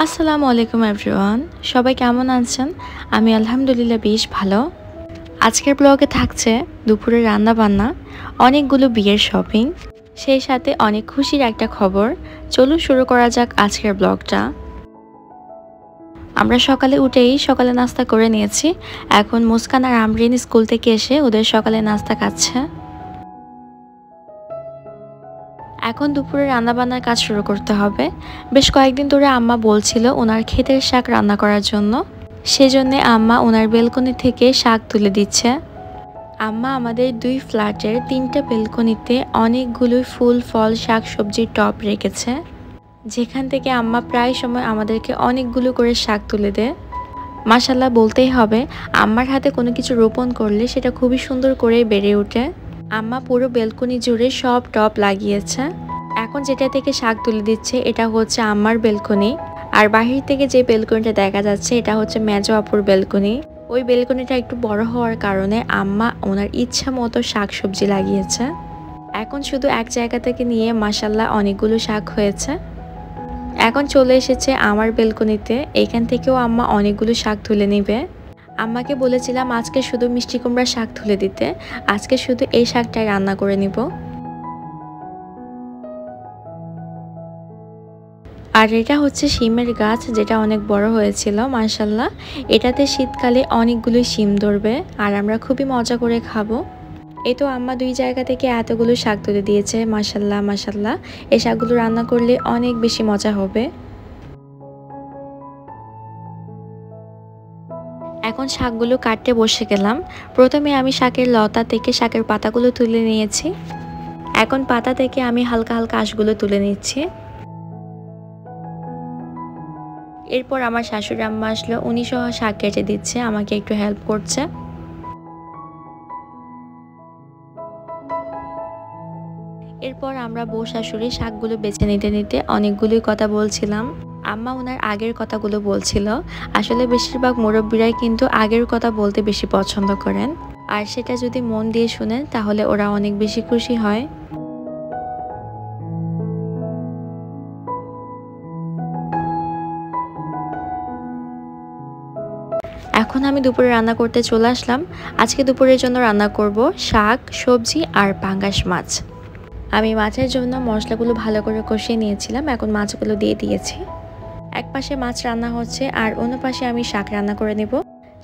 আসসালামু আলাইকুম এভরিওয়ান, সবাই কেমন আছেন? আমি আলহামদুলিল্লাহ বেশ ভালো। আজকের ব্লগে থাকছে দুপুরে রান্না বান্না, অনেকগুলো বিয়ের শপিং, সেই সাথে অনেক খুশির একটা খবর। চলুন শুরু করা যাক আজকের ব্লগটা। আমরা সকালে নাস্তা করে নিয়েছি। এখন মুস্কান আর আমরিন স্কুল থেকে এসে ওদের সকালে নাস্তা খাচ্ছে। এখন দুপুরে রান্নাবান্নার কাজ শুরু করতে হবে। বেশ কয়েকদিন ধরে আম্মা বলছিল ওনার ক্ষেতের শাক রান্না করার জন্য, সেজন্যে আম্মা ওনার বেলকনি থেকে শাক তুলে দিচ্ছে। আম্মা আমাদের 2 ফ্ল্যাটের 3টা বেলকনিতে অনেকগুলো ফুল ফল শাক সবজির টব রেখেছে, যেখান থেকে আম্মা প্রায় সময় আমাদেরকে অনেকগুলো করে শাক তুলে দেয়। মাশাল্লাহ বলতেই হবে, আম্মার হাতে কোনো কিছু রোপণ করলে সেটা খুবই সুন্দর করে বেড়ে ওঠে। আম্মা পুরো বেলকনি জুড়ে সব টব লাগিয়েছে। এখন যেটা থেকে শাক তুলে দিচ্ছে এটা হচ্ছে আম্মার বেলকনি, আর বাহির থেকে যে বেলকনিটা দেখা যাচ্ছে এটা হচ্ছে মেজো আপুর বেলকনি। ওই বেলকনিটা একটু বড় হওয়ার কারণে আম্মা ওনার ইচ্ছা মতো শাক সবজি লাগিয়েছে। এখন শুধু এক জায়গা থেকে নিয়ে মাশাল্লাহ অনেকগুলো শাক হয়েছে। এখন চলে এসেছে আমার বেলকনিতে, এখান থেকেও আম্মা অনেকগুলো শাক তুলে নিবে। আম্মাকে বলেছিলাম আজকে শুধু মিষ্টি কুমড়া শাক তুলে দিতে, আজকে শুধু এই শাকটাই রান্না করে নিব। আর এটা হচ্ছে শিমের গাছ, যেটা অনেক বড় হয়েছিল মাশাল্লাহ। এটাতে শীতকালে অনেকগুলো শিম ধরবে আর আমরা খুবই মজা করে খাবো। এই তো আম্মা 2 জায়গা থেকে এতগুলো শাক তুলে দিয়েছে, মাশাল্লাহ মাশাল্লাহ। এই শাকগুলো রান্না করলে অনেক বেশি মজা হবে। এখন শাকগুলো কাটতে বসে গেলাম। প্রথমে আমি শাকের লতা থেকে শাকের পাতাগুলো তুলে নিয়েছি। এখন পাতা থেকে আমি হালকা হালকা আঁশগুলো তুলে নিচ্ছি। এরপর আমার শাশুড়ি আম্মা আসলো, উনি সহ শাক কেটে দিচ্ছে, আমাকে একটু হেল্প করছে। এরপর আমরা বউ শাশুড়ি শাকগুলো বেছে নিতে নিতে অনেকগুলোই কথা বলছিলাম। আম্মা ওনার আগের কথাগুলো বলছিল। আসলে বেশিরভাগ মুরব্বীরাই কিন্তু আগের কথা বলতে বেশি পছন্দ করেন, আর সেটা যদি মন দিয়ে শুনেন তাহলে ওরা অনেক বেশি খুশি হয়। এখন আমি দুপুরে রান্না করতে চলে আসলাম। আজকে দুপুরের জন্য রান্না করব শাক সবজি আর পাঙ্গাস মাছ। আমি মাছের জন্য মশলাগুলো ভালো করে কষিয়ে নিয়েছিলাম, এখন মাছগুলো দিয়ে দিয়েছি। এক পাশে মাছ রান্না হচ্ছে আর অন্য পাশে আমি শাক রান্না করে নেব।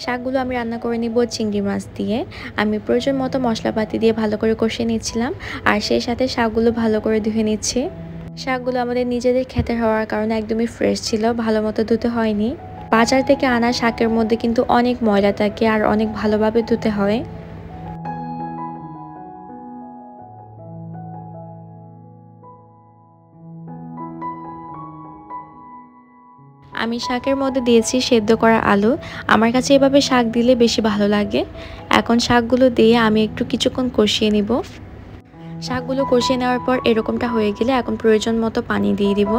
শাকগুলো আমি রান্না করে নিব চিংড়ি মাছ দিয়ে। আমি প্রয়োজন মতো মশলাপাতি দিয়ে ভালো করে কষিয়ে নিচ্ছিলাম, আর সেই সাথে শাকগুলো ভালো করে ধুয়ে নিচ্ছি। শাকগুলো আমাদের নিজেদের খেতে হওয়ার কারণে একদমই ফ্রেশ ছিল, ভালো মতো ধুতে হয়নি। বাজার থেকে আনা শাকের মধ্যে কিন্তু অনেক ময়লা থাকে আর অনেক ভালোভাবে ধুতে হয়। আমি শাকের মধ্যে দিয়েছি সেদ্ধ করা আলু। আমার কাছে এভাবে শাক দিলে বেশি ভালো লাগে। এখন শাকগুলো দিয়ে আমি একটু কিছুক্ষণ কষিয়ে নিব। শাকগুলো কষিয়ে নেওয়ার পর এরকমটা হয়ে গেলে এখন প্রয়োজন মতো পানি দিয়ে দিব।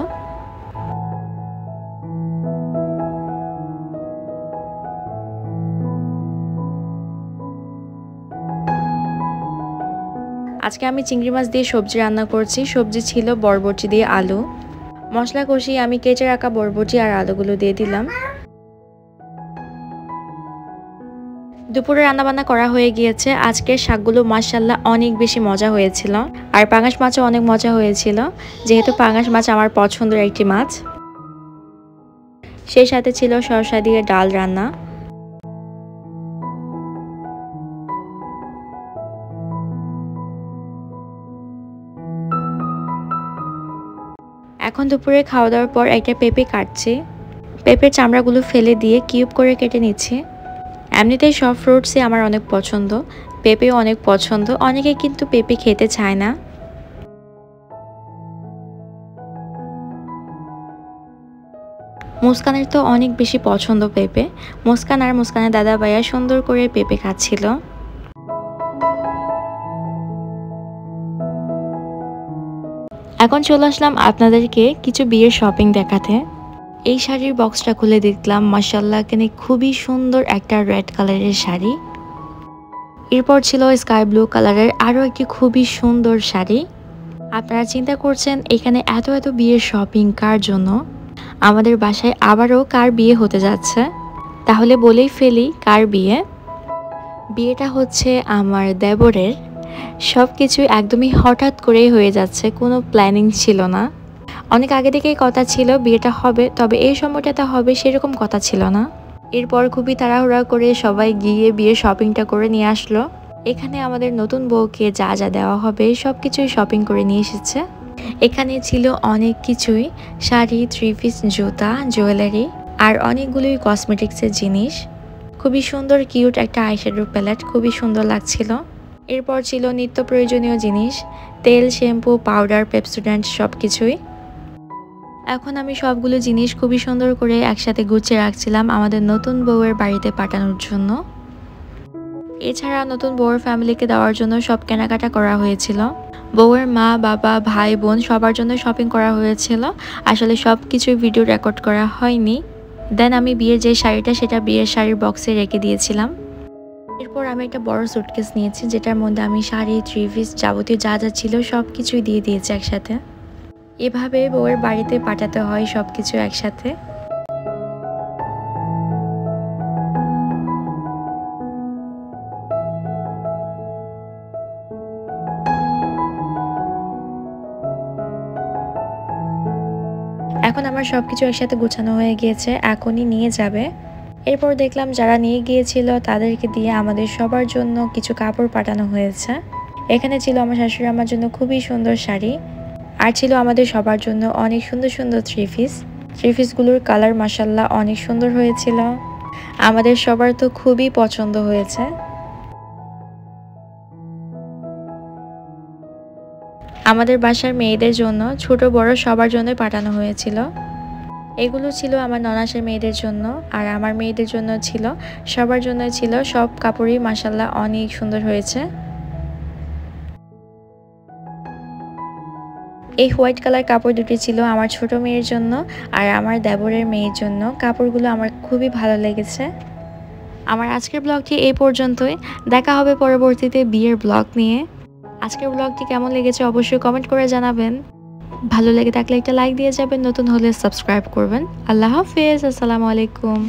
আজকে আমি চিংড়ি মাছ দিয়ে সবজি রান্না করছি। সবজি ছিল বরবটি দিয়ে আলু। মশলা কষিয়ে আমি কেটে রাখা বরবটি আর আলুগুলো দিয়ে দিলাম। দুপুরে রান্নাবান্না করা হয়ে গিয়েছে। আজকের শাকগুলো মাশাল্লাহ অনেক বেশি মজা হয়েছিল, আর পাঙ্গাস মাছও অনেক মজা হয়েছিল, যেহেতু পাঙ্গাস মাছ আমার পছন্দের একটি মাছ। সেই সাথে ছিল সরষা দিয়ে ডাল রান্না। এখন দুপুরে খাওয়া দাওয়ার পর একটা পেঁপে কাটছি। পেঁপের চামড়াগুলো ফেলে দিয়ে কিউব করে কেটে নিচ্ছি। এমনিতেই সব ফ্রুটসই আমার অনেক পছন্দ, পেঁপেও অনেক পছন্দ। অনেকে কিন্তু পেঁপে খেতে চায় না। মুস্কানের তো অনেক বেশি পছন্দ পেঁপে। মুস্কান আর মুস্কানের দাদা ভাইয়া সুন্দর করে পেঁপে খাচ্ছিল। এখন চলে আসলাম আপনাদেরকে কিছু বিয়ের শপিং দেখাতে। এই শাড়ির বক্সটা খুলে দেখলাম, মাশাআল্লাহ এখানে খুবই সুন্দর একটা রেড কালারের শাড়ি। এরপর ছিল স্কাই ব্লু কালারের আরও একটি খুবই সুন্দর শাড়ি। আপনারা চিন্তা করছেন এখানে এত এত বিয়ের শপিং কার জন্য? আমাদের বাসায় আবারও কার বিয়ে হতে যাচ্ছে, তাহলে বলেই ফেলি কার বিয়ে। বিয়েটা হচ্ছে আমার দেবরের। সব কিছু একদমই হঠাৎ করেই হয়ে যাচ্ছে, কোনো প্ল্যানিং ছিল না। অনেক আগে থেকেই কথা ছিল বিয়েটা হবে, তবে এই সময়টাতে হবে সেরকম কথা ছিল না। এরপর খুবই তাড়াহুড়া করে সবাই গিয়ে বিয়ের শপিংটা করে নিয়ে আসলো। এখানে আমাদের নতুন বউকে যা যা দেওয়া হবে সব কিছুই শপিং করে নিয়ে এসেছে। এখানে ছিল অনেক কিছুই, শাড়ি, থ্রি পিস, জুতা, জুয়েলারি আর অনেকগুলোই কসমেটিক্সের জিনিস। খুবই সুন্দর কিউট একটা আইশ্যাডো প্যালেট, খুবই সুন্দর লাগছিল। এরপর ছিল নিত্য প্রয়োজনীয় জিনিস, তেল, শ্যাম্পু, পাউডার, পেপসোডেন্ট সব কিছুই। এখন আমি সবগুলো জিনিস খুবই সুন্দর করে একসাথে গুছিয়ে রাখছিলাম আমাদের নতুন বউয়ের বাড়িতে পাঠানোর জন্য। এছাড়া নতুন বউয়ের ফ্যামিলিকে দেওয়ার জন্য সব কেনাকাটা করা হয়েছিল। বউয়ের মা, বাবা, ভাই, বোন সবার জন্য শপিং করা হয়েছিল। আসলে সব কিছুই ভিডিও রেকর্ড করা হয়নি। দেন আমি বিয়ের যে শাড়িটা সেটা বিয়ের শাড়ির বক্সে রেখে দিয়েছিলাম। এরপর আমি একটা বড় সুটকেস নিয়েছি, যেটার মধ্যে আমি শাড়ি, থ্রি পিস যাবতীয় যা যা ছিল সব কিছুই দিয়ে দিয়েছি একসাথে। এভাবে বউয়ের বাড়িতে পাঠাতে হয় সব কিছু একসাথে। এখন আমার সবকিছু একসাথে গুছানো হয়ে গিয়েছে, এখনই নিয়ে যাবে। এরপর দেখলাম যারা নিয়ে গিয়েছিল তাদেরকে দিয়ে আমাদের সবার জন্য কিছু কাপড় পাঠানো হয়েছে। এখানে ছিল আমার শাশুড়ি আমার জন্য খুবই সুন্দর শাড়ি, আর ছিল আমাদের সবার জন্য অনেক সুন্দর সুন্দর থ্রি পিস। থ্রি পিসগুলোর কালার মাশাল্লাহ অনেক সুন্দর হয়েছিল, আমাদের সবার তো খুবই পছন্দ হয়েছে। আমাদের বাসার মেয়েদের জন্য ছোট বড় সবার জন্য পাঠানো হয়েছিল। এগুলো ছিল আমার ননাসের মেয়েদের জন্য, আর আমার মেয়েদের জন্য ছিল, সবার জন্য ছিল। সব কাপড়ই মাশাল্লাহ অনেক সুন্দর হয়েছে। এই হোয়াইট কালার কাপড় দুটি ছিল আমার ছোট মেয়ের জন্য আর আমার দেবরের মেয়ের জন্য। কাপড়গুলো আমার খুবই ভালো লেগেছে। আমার আজকের ব্লগটি এই পর্যন্তই, দেখা হবে পরবর্তীতে বিয়ের ব্লগ নিয়ে। আজকের ব্লগটি কেমন লেগেছে অবশ্যই কমেন্ট করে জানাবেন। ভালো লেগে থাকলে একটা লাইক দিয়ে যাবেন, নতুন হলে সাবস্ক্রাইব করবেন। আল্লাহ হাফেজ, আসসালামু আলাইকুম।